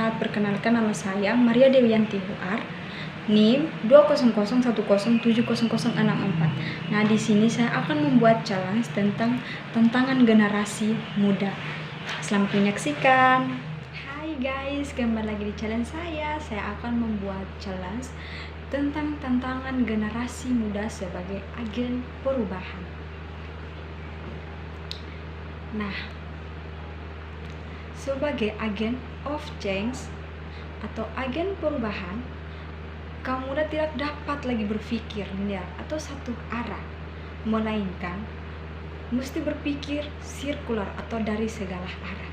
sehat, perkenalkan nama saya Maria Dewianti Huar, NIM 20010707064. Nah, di sini saya akan membuat challenge tentang tantangan generasi muda. Selamat menyaksikan. Hai guys, kembali lagi di challenge saya. Saya akan membuat challenge tentang tantangan generasi muda sebagai agen perubahan. Nah, sebagai agen of change atau agen perubahan, kaum muda tidak dapat lagi berpikir linear atau satu arah, melainkan mesti berpikir sirkular atau dari segala arah.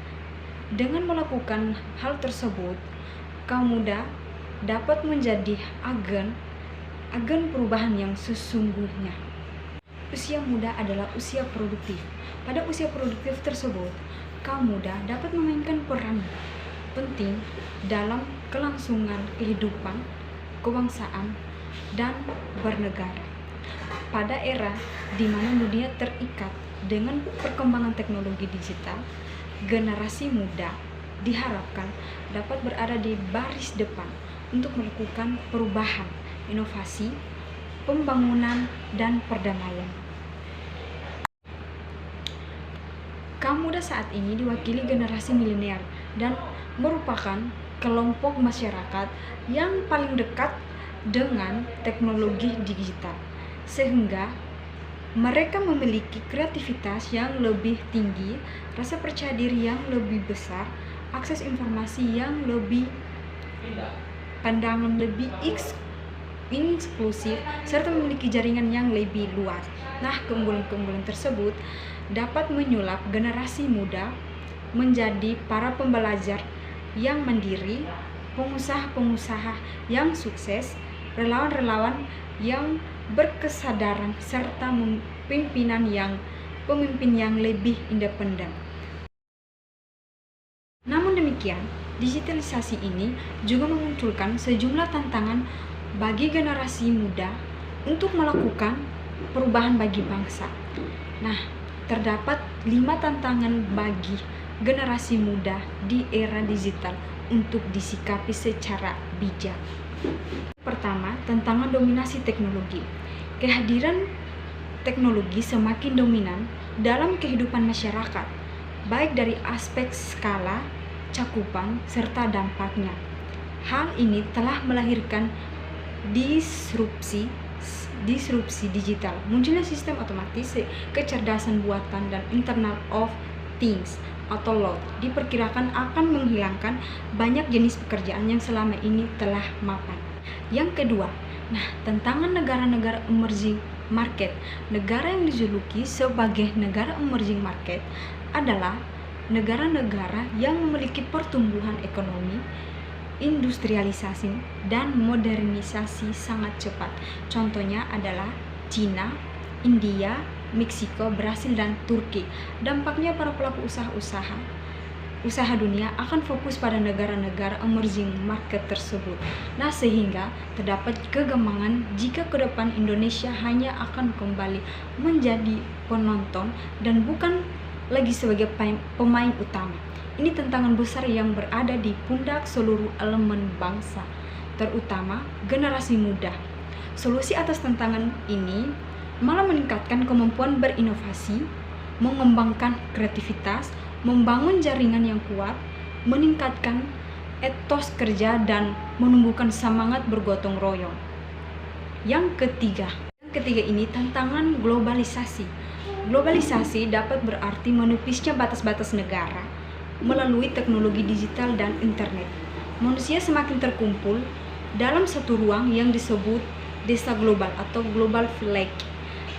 Dengan melakukan hal tersebut, kaum muda dapat menjadi agen perubahan yang sesungguhnya. Usia muda adalah usia produktif. Pada usia produktif tersebut, kaum muda dapat memainkan peran penting dalam kelangsungan kehidupan, kebangsaan, dan bernegara. Pada era di mana dunia terikat dengan perkembangan teknologi digital, generasi muda diharapkan dapat berada di baris depan untuk melakukan perubahan, inovasi, pembangunan, dan perdamaian. Kaum muda saat ini diwakili generasi milenial dan merupakan kelompok masyarakat yang paling dekat dengan teknologi digital, sehingga mereka memiliki kreativitas yang lebih tinggi, rasa percaya diri yang lebih besar, akses informasi yang lebih, pandangan lebih inklusif, serta memiliki jaringan yang lebih luas. Nah, keunggulan-keunggulan tersebut dapat menyulap generasi muda menjadi para pembelajar yang mandiri, pengusaha-pengusaha yang sukses, relawan-relawan yang berkesadaran, serta pemimpin yang lebih independen. Namun demikian, digitalisasi ini juga memunculkan sejumlah tantangan bagi generasi muda untuk melakukan perubahan bagi bangsa. Nah, terdapat 5 tantangan bagi generasi muda di era digital untuk disikapi secara bijak. Pertama, tantangan dominasi teknologi. Kehadiran teknologi semakin dominan dalam kehidupan masyarakat, baik dari aspek skala, cakupan, serta dampaknya. Hal ini telah melahirkan disrupsi digital, munculnya sistem otomatis, kecerdasan buatan, dan Internet of Things atau LOT diperkirakan akan menghilangkan banyak jenis pekerjaan yang selama ini telah mapan. Yang kedua, tantangan negara-negara emerging market. Negara yang dijuluki sebagai negara emerging market adalah negara-negara yang memiliki pertumbuhan ekonomi, industrialisasi, dan modernisasi sangat cepat. Contohnya adalah Cina, India, Meksiko, Brasil, dan Turki. Dampaknya para pelaku usaha dunia akan fokus pada negara-negara emerging market tersebut. Nah, sehingga terdapat kegambangan jika ke depan Indonesia hanya akan kembali menjadi penonton dan bukan lagi sebagai pemain utama. Ini tantangan besar yang berada di pundak seluruh elemen bangsa, terutama generasi muda. Solusi atas tantangan ini malah meningkatkan kemampuan berinovasi, mengembangkan kreativitas, membangun jaringan yang kuat, meningkatkan etos kerja, dan menumbuhkan semangat bergotong royong. Yang ketiga ini tantangan globalisasi. Globalisasi dapat berarti menupisnya batas-batas negara melalui teknologi digital dan internet. Manusia semakin terkumpul dalam satu ruang yang disebut desa global atau global village.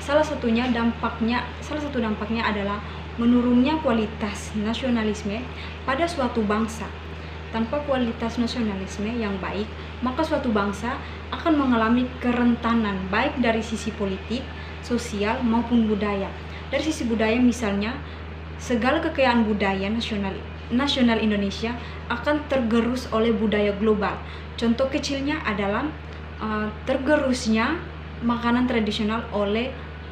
Salah satu dampaknya adalah menurunnya kualitas nasionalisme pada suatu bangsa. Tanpa kualitas nasionalisme yang baik, maka suatu bangsa akan mengalami kerentanan baik dari sisi politik, sosial, maupun budaya. Dari sisi budaya misalnya, segala kekayaan budaya nasional Indonesia akan tergerus oleh budaya global. Contoh kecilnya adalah tergerusnya makanan tradisional oleh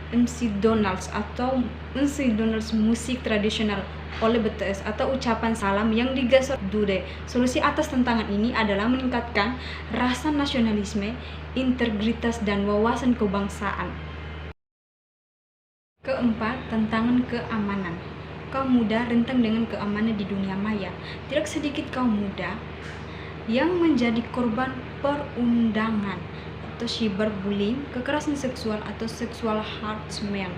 MC Donald's atau MC Donald's musik tradisional oleh BTS atau ucapan salam yang digeser Dude. Solusi atas tantangan ini adalah meningkatkan rasa nasionalisme, integritas, dan wawasan kebangsaan. Keempat, tantangan keamanan. Kaum muda rentan dengan keamanan di dunia maya. Tidak sedikit kaum muda yang menjadi korban perundangan atau cyberbullying, kekerasan seksual atau sexual harassment,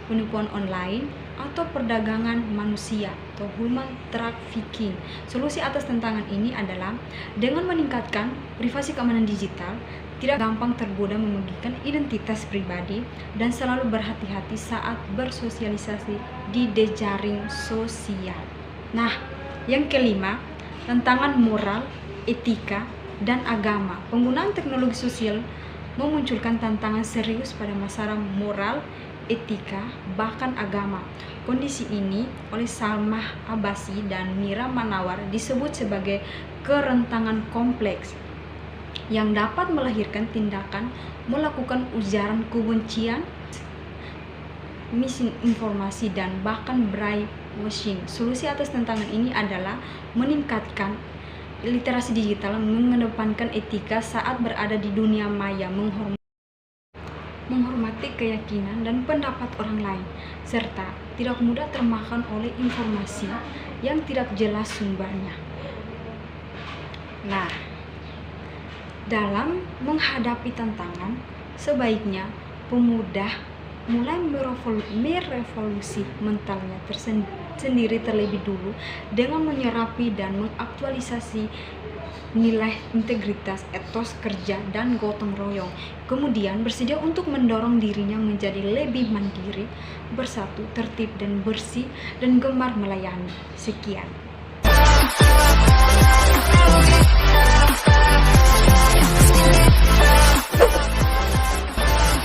penipuan online, atau perdagangan manusia atau human trafficking. Solusi atas tantangan ini adalah dengan meningkatkan privasi keamanan digital, tidak gampang tergoda memegikan identitas pribadi, dan selalu berhati-hati saat bersosialisasi di jejaring sosial. Nah, yang kelima, tantangan moral, etika, dan agama. Penggunaan teknologi sosial memunculkan tantangan serius pada masalah moral, etika, bahkan agama. Kondisi ini oleh Salmah Abbasi dan Mira Manawar disebut sebagai kerentangan kompleks yang dapat melahirkan tindakan melakukan ujaran kebencian, misinformasi, dan bahkan brainwashing. Solusi atas tantangan ini adalah meningkatkan literasi digital, mengedepankan etika saat berada di dunia maya, menghormati keyakinan dan pendapat orang lain, serta tidak mudah termakan oleh informasi yang tidak jelas sumbernya. Nah, dalam menghadapi tantangan, sebaiknya pemuda mulai merevolusi mentalnya sendiri terlebih dulu dengan menyerapi dan mengaktualisasi nilai integritas, etos kerja, dan gotong royong. Kemudian bersedia untuk mendorong dirinya menjadi lebih mandiri, bersatu, tertib, dan bersih, dan gemar melayani. Sekian.